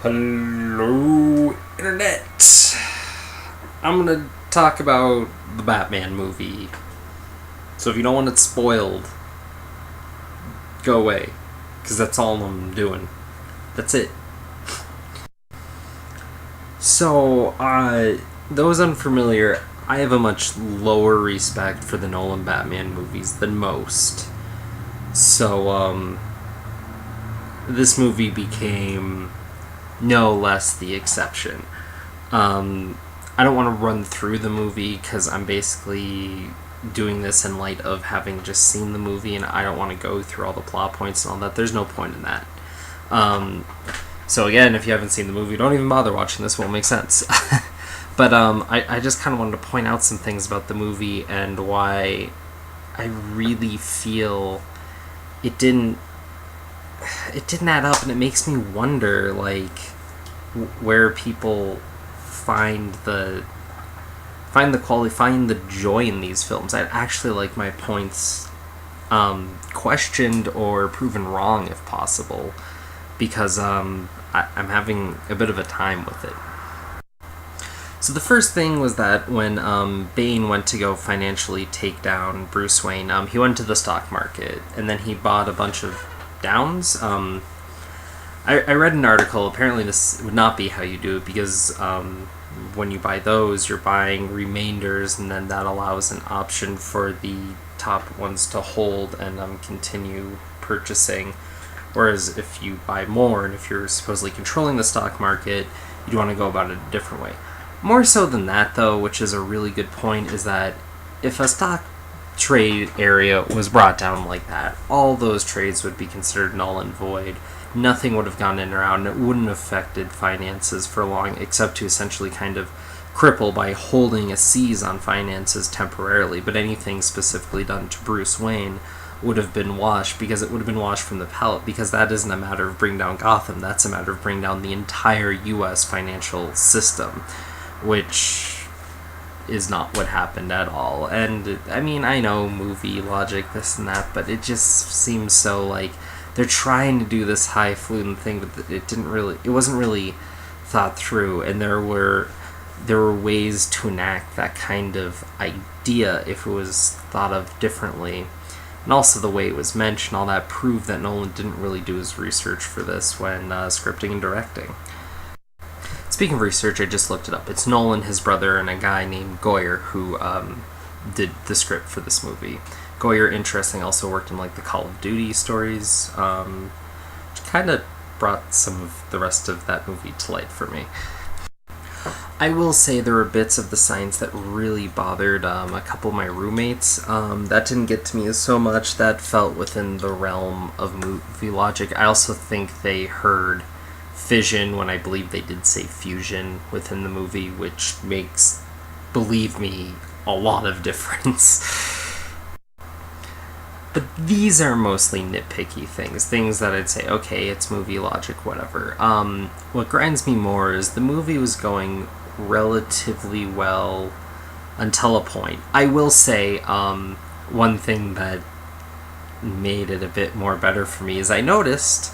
Hello, Internet! I'm gonna talk about the Batman movie. So if you don't want it spoiled, go away. Because that's all I'm doing. That's it. So, those unfamiliar, I have a much lower respect for the Nolan Batman movies than most. So, this movie became no less the exception. I don't want to run through the movie because I'm basically doing this in light of having just seen the movie, and I don't want to go through all the plot points and all that. There's no point in that. So again, if you haven't seen the movie, don't even bother watching this. Won't make sense. But I just kind of wanted to point out some things about the movie and why I really feel it didn't add up, and it makes me wonder, like, where people find the quality, find the joy in these films. I'd actually like my points questioned or proven wrong if possible, because I'm having a bit of a time with it. So the first thing was that when Bane went to go financially take down Bruce Wayne, he went to the stock market, and then he bought a bunch of downs. I read an article, apparently this would not be how you do it, because when you buy those, you're buying remainders, and then that allows an option for the top ones to hold and continue purchasing. Whereas if you buy more, and if you're supposedly controlling the stock market, you'd want to go about it a different way. More so than that, though, which is a really good point, is that if a stock trade area was brought down like that, all those trades would be considered null and void. Nothing would have gone in or out, and it wouldn't have affected finances for long, except to essentially kind of cripple by holding a seize on finances temporarily. But anything specifically done to Bruce Wayne would have been washed, because it would have been washed from the palette, because that isn't a matter of bringing down Gotham, that's a matter of bringing down the entire U.S. financial system, which is not what happened at all. And I mean, I know movie logic, this and that, but it just seems so like they're trying to do this highfalutin thing, but it wasn't really thought through, and there were ways to enact that kind of idea if it was thought of differently. And also the way it was mentioned, all that proved that Nolan didn't really do his research for this when scripting and directing. Speaking of research, I just looked it up. It's Nolan, his brother, and a guy named Goyer who did the script for this movie. Goyer, interesting, also worked in like the Call of Duty stories, which kind of brought some of the rest of that movie to light for me. I will say there were bits of the science that really bothered a couple of my roommates. That didn't get to me so much. That felt within the realm of movie logic. I also think they heard fission when I believe they did say fusion within the movie, which makes, believe me, a lot of difference. But these are mostly nitpicky things that I'd say, okay, it's movie logic, whatever. What grinds me more is the movie was going relatively well until a point. I will say, one thing that made it a bit more better for me is I noticed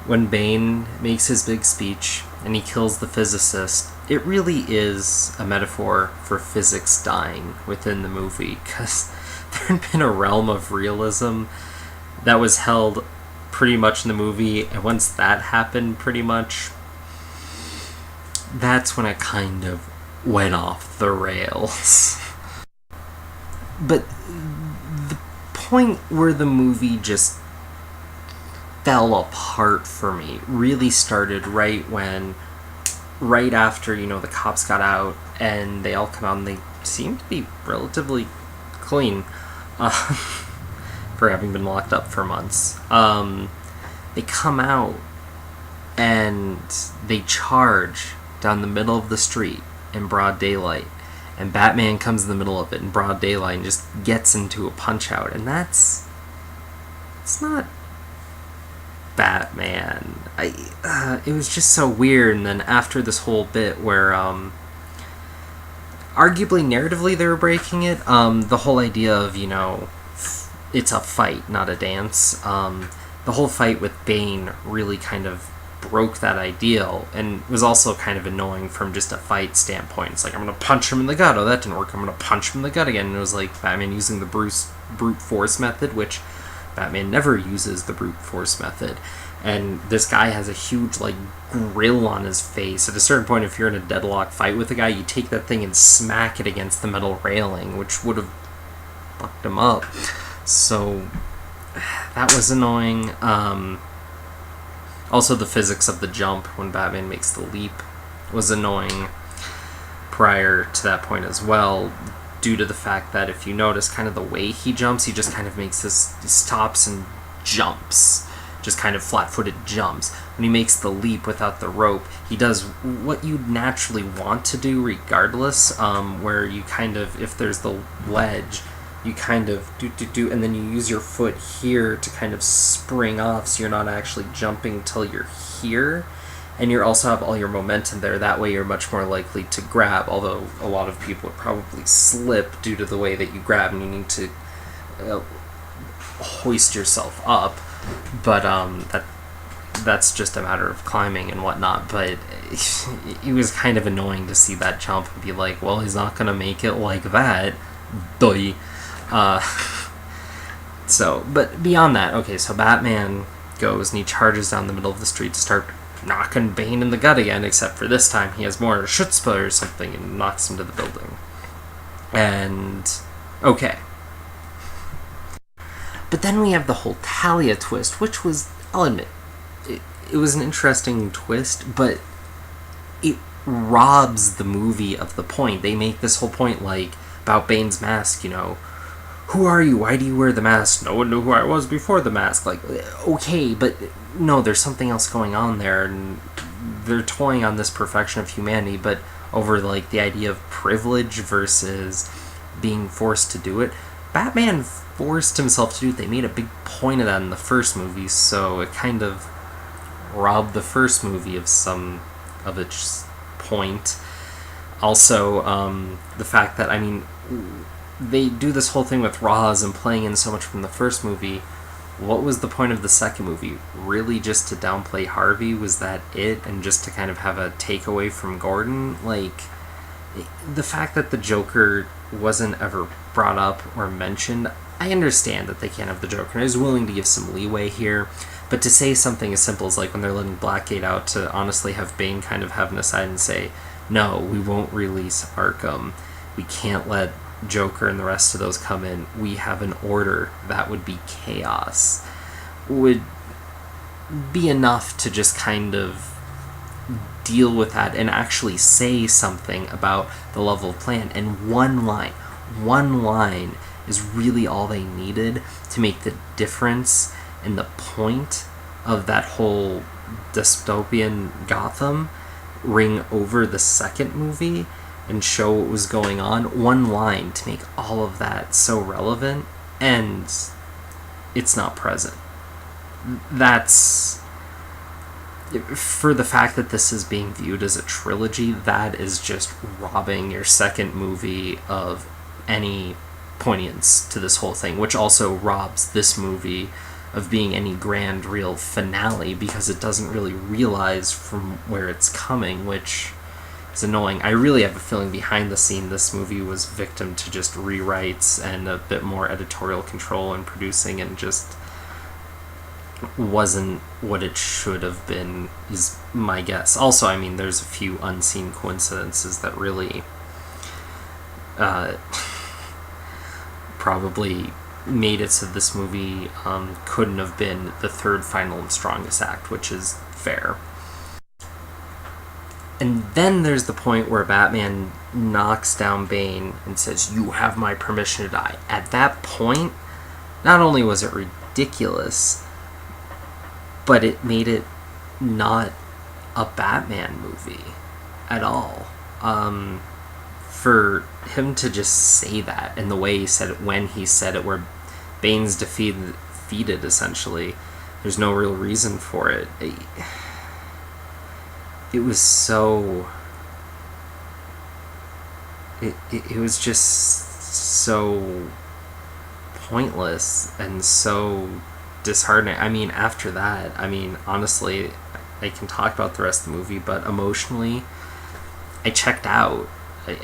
when Bane makes his big speech and he kills the physicist, it really is a metaphor for physics dying within the movie, because there had been a realm of realism that was held pretty much in the movie, and once that happened, pretty much, that's when it kind of went off the rails. But the point where the movie just fell apart for me really started right after, the cops got out and they all come out and they seem to be relatively clean for having been locked up for months. They come out and they charge down the middle of the street in broad daylight, and Batman comes in the middle of it in broad daylight and just gets into a punch out, and it's not Batman. It was just so weird. And then after this whole bit where arguably narratively they were breaking it, the whole idea of it's a fight, not a dance, the whole fight with Bane really kind of broke that ideal, and was also kind of annoying from just a fight standpoint. It's like, I'm gonna punch him in the gut. Oh, that didn't work. I'm gonna punch him in the gut again. And it was like Batman using the brute force method, which Batman never uses the brute force method. And this guy has a huge, like, grill on his face. At a certain point, if you're in a deadlock fight with a guy, you take that thing and smack it against the metal railing, which would have fucked him up. So that was annoying. Also, the physics of the jump when Batman makes the leap was annoying prior to that point as well, due to the fact that if you notice kind of the way he jumps, he just kind of makes this, he stops and jumps, just kind of flat-footed jumps. When he makes the leap without the rope, he does what you'd naturally want to do regardless, where you kind of, if there's the ledge, you kind of do, and then you use your foot here to kind of spring off, so you're not actually jumping till you're here, and you also have all your momentum there. That way you're much more likely to grab, although a lot of people would probably slip due to the way that you grab, and you need to hoist yourself up. But that's just a matter of climbing and whatnot. But it was kind of annoying to see that jump and be like, well, he's not gonna make it like that, doy. So, but beyond that, okay, so Batman goes and he charges down the middle of the street to start knocking Bane in the gut again, except for this time he has more chutzpah or something and knocks him to the building. And, okay. But then we have the whole Talia twist, which was, I'll admit, it was an interesting twist, but it robs the movie of the point. They make this whole point, like, about Bane's mask, you know, who are you? Why do you wear the mask? No one knew who I was before the mask. Like, okay, but no, there's something else going on there, and they're toying on this perfection of humanity, but over, like, the idea of privilege versus being forced to do it. Batman forced himself to do it. They made a big point of that in the first movie, so it kind of robbed the first movie of some of its point. Also, the fact that, I mean, they do this whole thing with Ra's and playing in so much from the first movie. What was the point of the second movie? Really just to downplay Harvey? Was that it? And just to kind of have a takeaway from Gordon? Like, the fact that the Joker wasn't ever brought up or mentioned, I understand that they can't have the Joker, and I was willing to give some leeway here, but to say something as simple as, like, when they're letting Blackgate out, to honestly have Bane kind of have an aside and say, no, we won't release Arkham, we can't let Joker and the rest of those come in, we have an order, that would be chaos, would be enough to just kind of deal with that and actually say something about the level of plan. And one line is really all they needed to make the difference and the point of that whole dystopian Gotham ring over the second movie and show what was going on. One line to make all of that so relevant, and it's not present. That's, for the fact that this is being viewed as a trilogy, that is just robbing your second movie of any poignance to this whole thing, which also robs this movie of being any grand, real finale, because it doesn't really realize from where it's coming, which is annoying. I really have a feeling behind the scene this movie was victim to just rewrites and a bit more editorial control in producing, and just wasn't what it should have been, is my guess. Also, I mean, there's a few unseen coincidences that really probably made it so this movie couldn't have been the third, final, and strongest act, which is fair. And then there's the point where Batman knocks down Bane and says, "You have my permission to die." At that point, not only was it ridiculous, but it made it not a Batman movie at all. For him to just say that, and the way he said it, when he said it, where Bane's defeated essentially, there's no real reason for it. It was so... It was just so pointless and so disheartening. I mean, after that, I mean, honestly, I can talk about the rest of the movie, but emotionally, I checked out.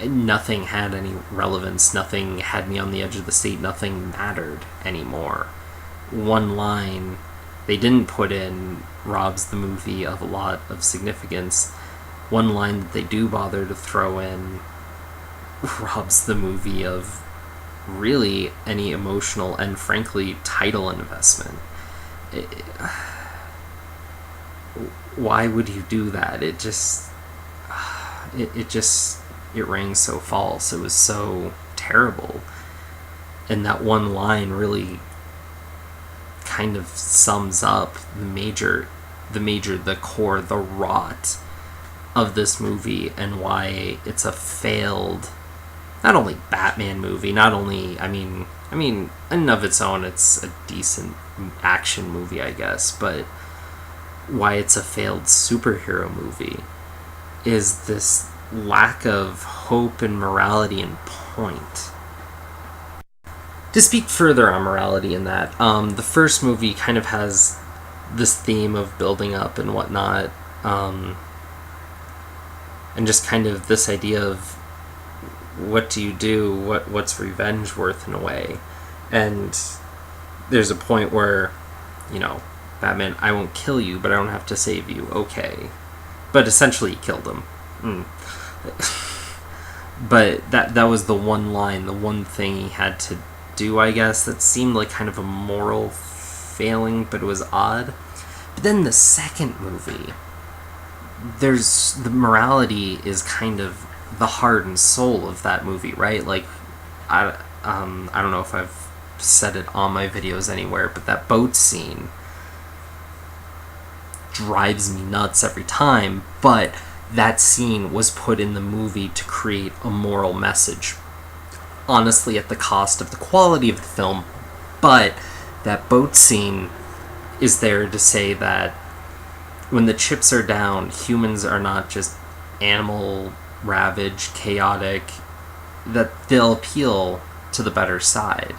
Nothing had any relevance. Nothing had me on the edge of the seat. Nothing mattered anymore. One line they didn't put in robs the movie of a lot of significance. One line that they do bother to throw in robs the movie of really any emotional and frankly title investment. Why would you do that? It just it rang so false. It was so terrible. And that one line really kind of sums up the core, the rot of this movie, and why it's a failed, not only Batman movie, not only, I mean, in and of its own, it's a decent action movie, I guess, but why it's a failed superhero movie is this lack of hope and morality and point. To speak further on morality in that, the first movie kind of has this theme of building up and whatnot, and just kind of this idea of what do you do, what's revenge worth in a way. And there's a point where, Batman, I won't kill you, but I don't have to save you, okay. But essentially he killed him. But that was the one line, the one thing he had to do, I guess, that seemed like kind of a moral failing, but it was odd. But then the second movie, there's the morality is kind of the heart and soul of that movie, right? Like, I don't know if I've said it on my videos anywhere, but that boat scene drives me nuts every time, but that scene was put in the movie to create a moral message. Honestly, at the cost of the quality of the film, but that boat scene is there to say that when the chips are down, humans are not just animal, ravaged, chaotic, that they'll appeal to the better side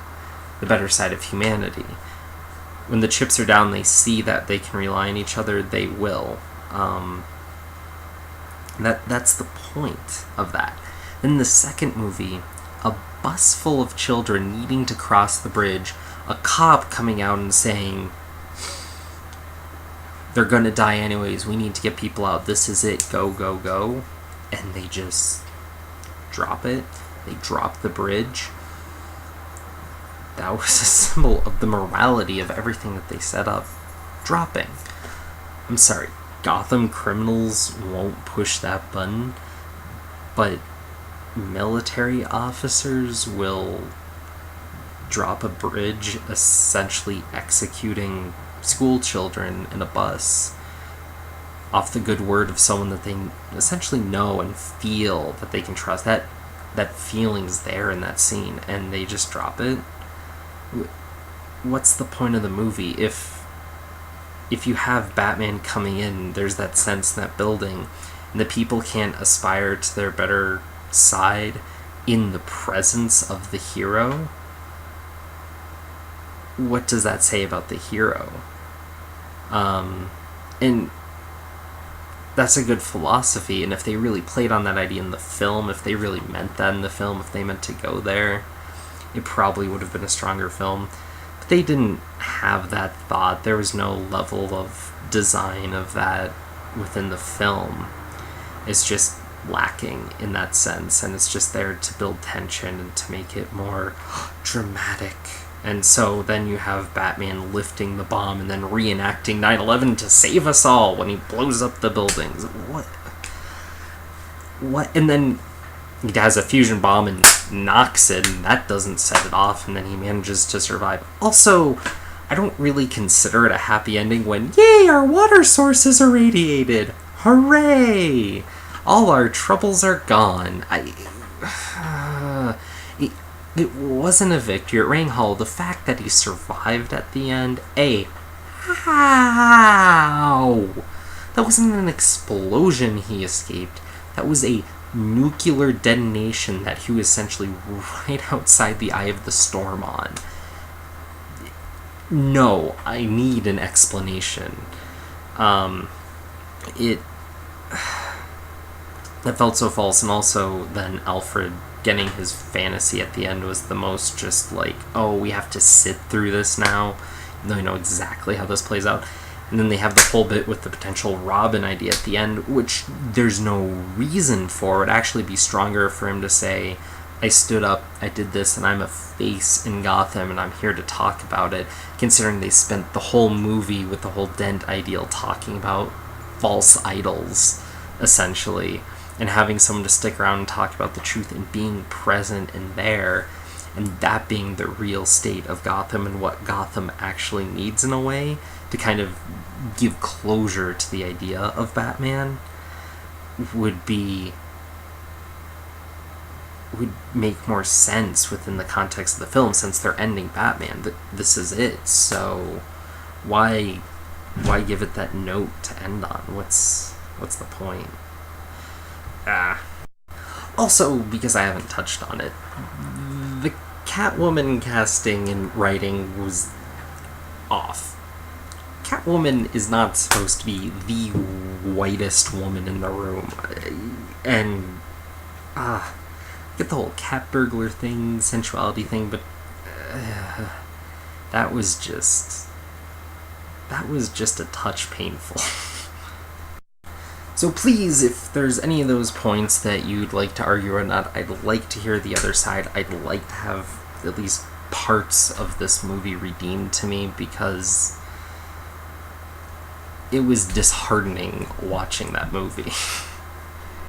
of humanity. When the chips are down, they see that they can rely on each other, they will. That's the point of that. In the second movie, a bus full of children needing to cross the bridge, a cop coming out and saying, they're gonna die anyways, we need to get people out, this is it, go, go, go. And they just drop it. They drop the bridge. That was a symbol of the morality of everything that they set up dropping. I'm sorry, Gotham criminals won't push that button, but military officers will drop a bridge, essentially executing school children in a bus off the good word of someone that they essentially know and feel that they can trust. That feeling's there in that scene, and they just drop it. What's the point of the movie if you have Batman coming in, there's that sense in that building, and the people can't aspire to their better side in the presence of the hero? What does that say about the hero? And that's a good philosophy, and if they really played on that idea in the film, if they really meant that in the film, if they meant to go there, it probably would have been a stronger film. But they didn't have that thought. There was no level of design of that within the film. It's just lacking in that sense, and it's just there to build tension and to make it more dramatic. And so then you have Batman lifting the bomb and then reenacting 9/11 to save us all when he blows up the buildings. What? And then he has a fusion bomb and knocks it, and that doesn't set it off, and then he manages to survive. Also, I don't really consider it a happy ending when, yay, our water source is irradiated. Hooray! All our troubles are gone. It wasn't a victory. It rang hollow. The fact that he survived at the end, how? That wasn't an explosion he escaped. That was a nuclear detonation that he was essentially right outside the eye of the storm on. No, I need an explanation. it it felt so false. And also then Alfred getting his fantasy at the end was the most just like, oh, we have to sit through this now, even though we know exactly how this plays out. And then they have the whole bit with the potential Robin idea at the end, which there's no reason for. It would actually be stronger for him to say, I stood up, I did this, and I'm a face in Gotham, and I'm here to talk about it, considering they spent the whole movie with the whole Dent ideal talking about false idols, essentially, and having someone to stick around and talk about the truth and being present and there, and that being the real state of Gotham and what Gotham actually needs in a way to kind of give closure to the idea of Batman would make more sense within the context of the film, since they're ending Batman. This is it. So why give it that note to end on? What's the point? Also, because I haven't touched on it, the Catwoman casting and writing was off. Catwoman is not supposed to be the whitest woman in the room, and get the whole cat burglar thing, sensuality thing, but that was just a touch painful. So please, if there's any of those points that you'd like to argue or not, I'd like to hear the other side. I'd like to have at least parts of this movie redeemed to me, because it was disheartening watching that movie.